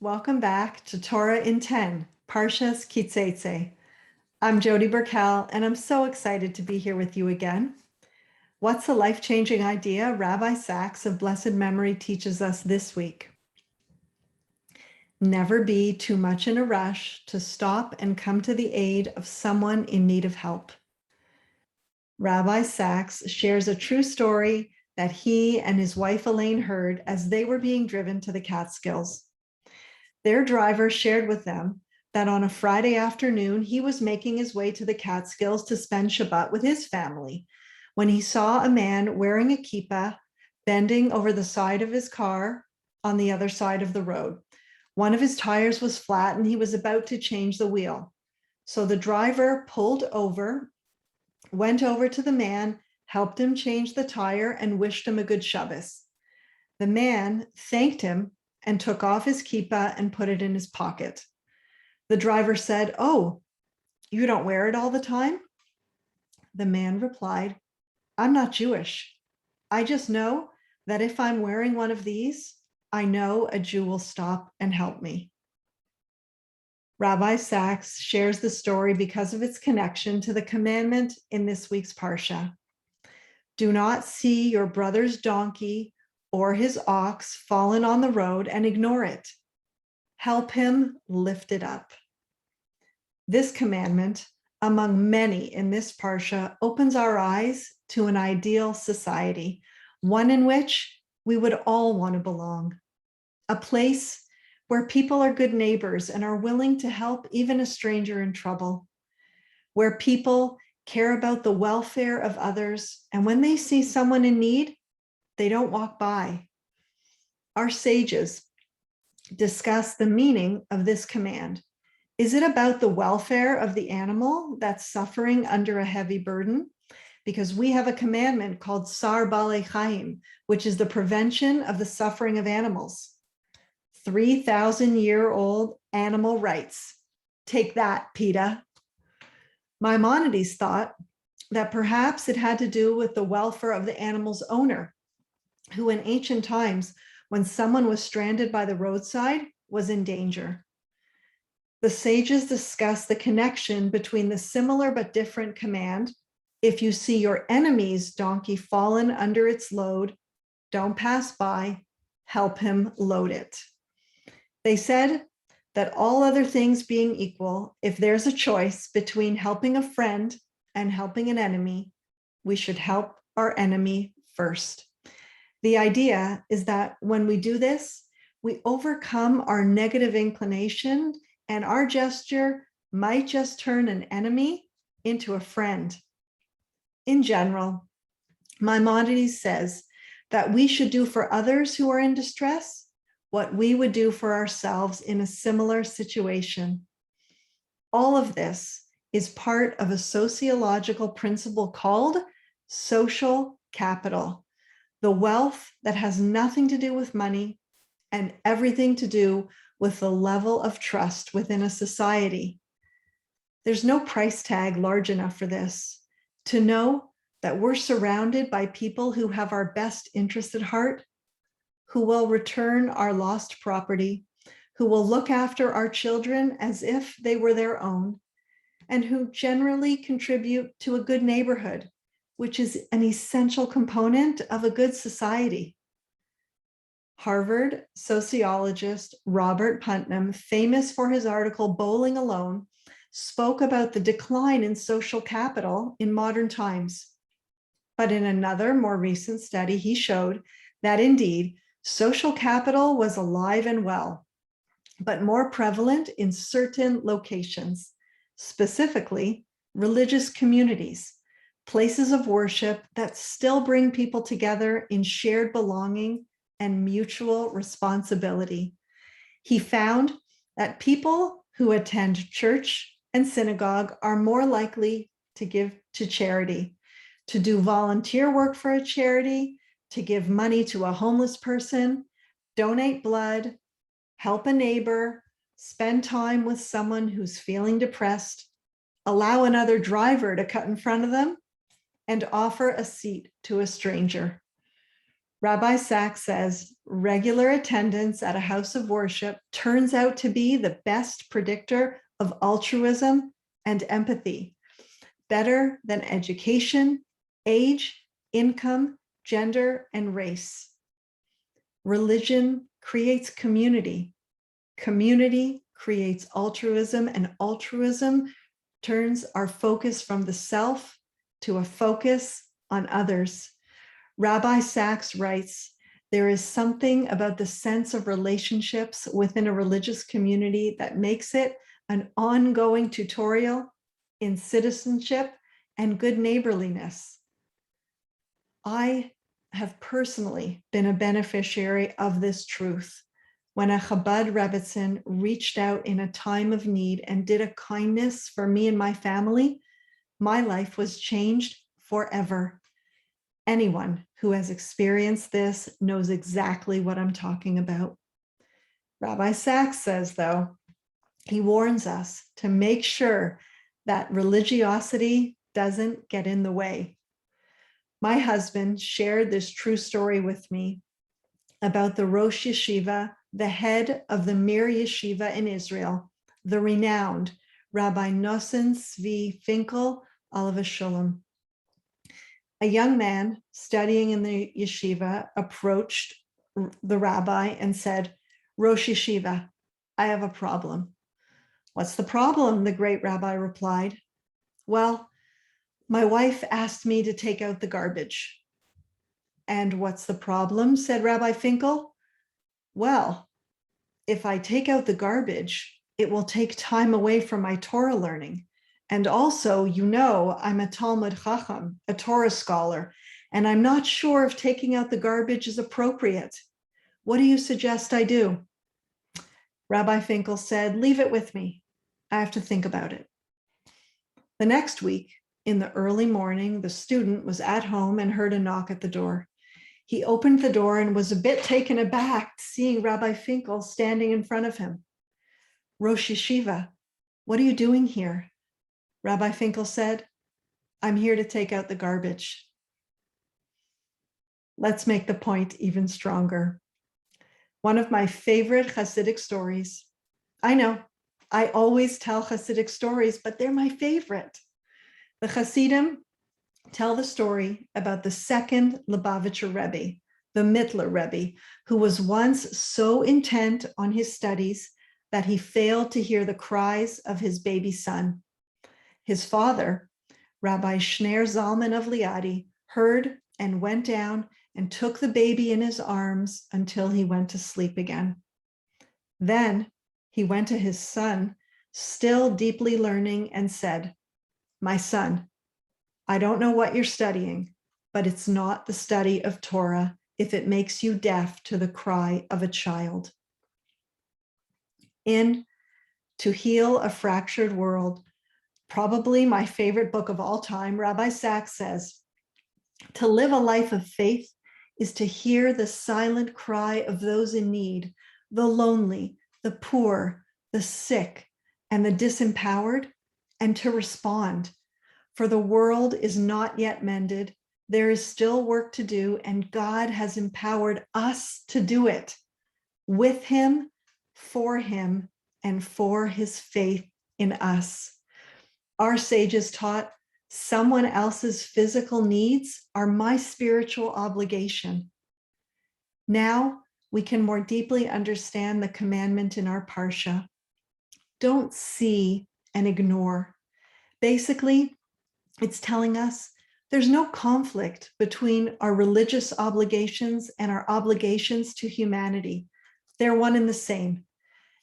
Welcome back to Torah in 10, Parsha's Tetzei. I'm Jody Berkel, and I'm so excited to be here with you again. What's the life-changing idea Rabbi Sacks of Blessed memory teaches us this week? Never be too much in a rush to stop and come to the aid of someone in need of help. Rabbi Sacks shares a true story that he and his wife Elaine heard as they were being driven to the Catskills. Their driver shared with them that on a Friday afternoon, he was making his way to the Catskills to spend Shabbat with his family when he saw a man wearing a kippah bending over the side of his car on the other side of the road. One of his tires was flat and he was about to change the wheel. So the driver pulled over, went over to the man, helped him change the tire, and wished him a good Shabbos. The man thanked him and took off his kippah and put it in his pocket. The driver said, "Oh, you don't wear it all the time?" The man replied, "I'm not Jewish. I just know that if I'm wearing one of these, I know a Jew will stop and help me." Rabbi Sacks shares the story because of its connection to the commandment in this week's Parsha. Do not see your brother's donkey or his ox fallen on the road and ignore it. Help him lift it up. This commandment, among many in this Parsha, opens our eyes to an ideal society, one in which we would all want to belong, a place where people are good neighbors and are willing to help even a stranger in trouble, where people care about the welfare of others, and when they see someone in need, they don't walk by. Our sages discuss the meaning of this command. Is it about the welfare of the animal that's suffering under a heavy burden? Because we have a commandment called Sar Balei Chaim, which is the prevention of the suffering of animals. 3,000-year-old animal rights. Take that, PETA. Maimonides thought that perhaps it had to do with the welfare of the animal's owner, who in ancient times, when someone was stranded by the roadside, was in danger. The sages discuss the connection between the similar but different command. If you see your enemy's donkey fallen under its load, don't pass by, help him load it. They said that all other things being equal, if there's a choice between helping a friend and helping an enemy, we should help our enemy first. The idea is that when we do this, we overcome our negative inclination, and our gesture might just turn an enemy into a friend. In general, Maimonides says that we should do for others who are in distress what we would do for ourselves in a similar situation. All of this is part of a sociological principle called social capital, the wealth that has nothing to do with money and everything to do with the level of trust within a society. There's no price tag large enough for this. To know that we're surrounded by people who have our best interest at heart, who will return our lost property, who will look after our children as if they were their own, and who generally contribute to a good neighborhood, which is an essential component of a good society. Harvard sociologist Robert Putnam, famous for his article Bowling Alone, spoke about the decline in social capital in modern times. But in another, more recent study, he showed that indeed, social capital was alive and well, but more prevalent in certain locations, specifically religious communities, places of worship that still bring people together in shared belonging and mutual responsibility. He found that people who attend church and synagogue are more likely to give to charity, to do volunteer work for a charity, to give money to a homeless person, donate blood, help a neighbor, spend time with someone who's feeling depressed, allow another driver to cut in front of them, and offer a seat to a stranger. Rabbi Sacks says, regular attendance at a house of worship turns out to be the best predictor of altruism and empathy, better than education, age, income, gender, and race. Religion creates community. Community creates altruism, and altruism turns our focus from the self to a focus on others. Rabbi Sacks writes, there is something about the sense of relationships within a religious community that makes it an ongoing tutorial in citizenship and good neighborliness. I have personally been a beneficiary of this truth. When a Chabad Rebbetzin reached out in a time of need and did a kindness for me and my family, my life was changed forever. Anyone who has experienced this knows exactly what I'm talking about. Rabbi Sacks says, though, he warns us to make sure that religiosity doesn't get in the way. My husband shared this true story with me about the Rosh Yeshiva, the head of the Mir Yeshiva in Israel, the renowned Rabbi Nosson Tzvi Finkel, Alav Shalom. A young man studying in the yeshiva approached the rabbi and said, Rosh Yeshiva, I have a problem. What's the problem? The great rabbi replied. Well, my wife asked me to take out the garbage. And what's the problem? Said Rabbi Finkel. Well, if I take out the garbage, it will take time away from my Torah learning. And also, you know, I'm a Talmud Chacham, a Torah scholar, and I'm not sure if taking out the garbage is appropriate. What do you suggest I do? Rabbi Finkel said, leave it with me. I have to think about it. The next week, in the early morning, the student was at home and heard a knock at the door. He opened the door and was a bit taken aback seeing Rabbi Finkel standing in front of him. Rosh Yeshiva, what are you doing here? Rabbi Finkel said, I'm here to take out the garbage. Let's make the point even stronger. One of my favorite Hasidic stories. I know, I always tell Hasidic stories, but they're my favorite. The Hasidim tell the story about the second Lubavitcher Rebbe, the Mittler Rebbe, who was once so intent on his studies that he failed to hear the cries of his baby son. His father, Rabbi Shner Zalman of Liadi, heard and went down and took the baby in his arms until he went to sleep again. Then he went to his son, still deeply learning, and said, my son, I don't know what you're studying, but it's not the study of Torah if it makes you deaf to the cry of a child. In To Heal a Fractured World, probably my favorite book of all time, Rabbi Sacks says, to live a life of faith is to hear the silent cry of those in need, the lonely, the poor, the sick, and the disempowered, and to respond. For the world is not yet mended. There is still work to do, and God has empowered us to do it with him, and for his faith in us. Our sages taught, someone else's physical needs are my spiritual obligation. Now we can more deeply understand the commandment in our Parsha. Don't see and ignore. Basically, it's telling us there's no conflict between our religious obligations and our obligations to humanity. They're one and the same.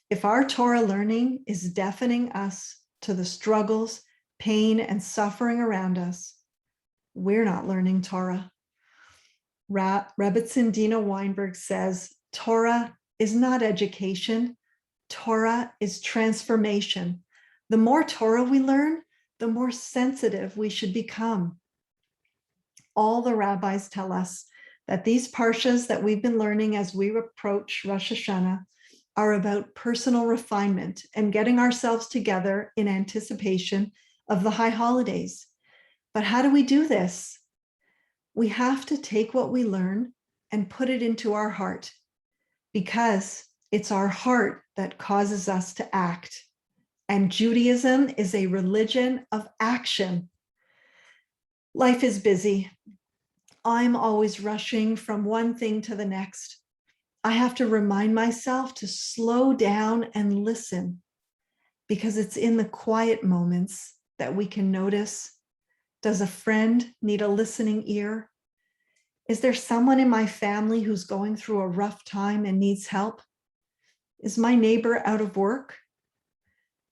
If our Torah learning is deafening us to the struggles, pain, and suffering around us, we're not learning Torah. Rebbetzin Dina Weinberg says, Torah is not education. Torah is transformation. The more Torah we learn, the more sensitive we should become. All the rabbis tell us that these parshas that we've been learning as we approach Rosh Hashanah are about personal refinement and getting ourselves together in anticipation of the high holidays. But how do we do this? We have to take what we learn and put it into our heart, because it's our heart that causes us to act. And Judaism is a religion of action. Life is busy. I'm always rushing from one thing to the next. I have to remind myself to slow down and listen, because it's in the quiet moments that we can notice. Does a friend need a listening ear? Is there someone in my family who's going through a rough time and needs help? Is my neighbor out of work?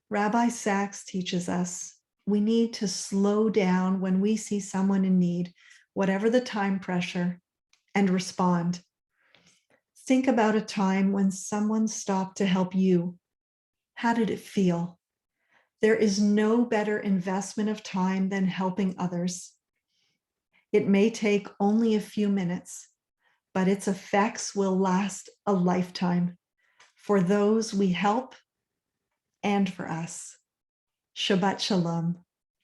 Rabbi Sacks teaches us we need to slow down when we see someone in need, whatever the time pressure, and respond. Think about a time when someone stopped to help you. How did it feel? There is no better investment of time than helping others. It may take only a few minutes, but its effects will last a lifetime for those we help and for us. Shabbat Shalom.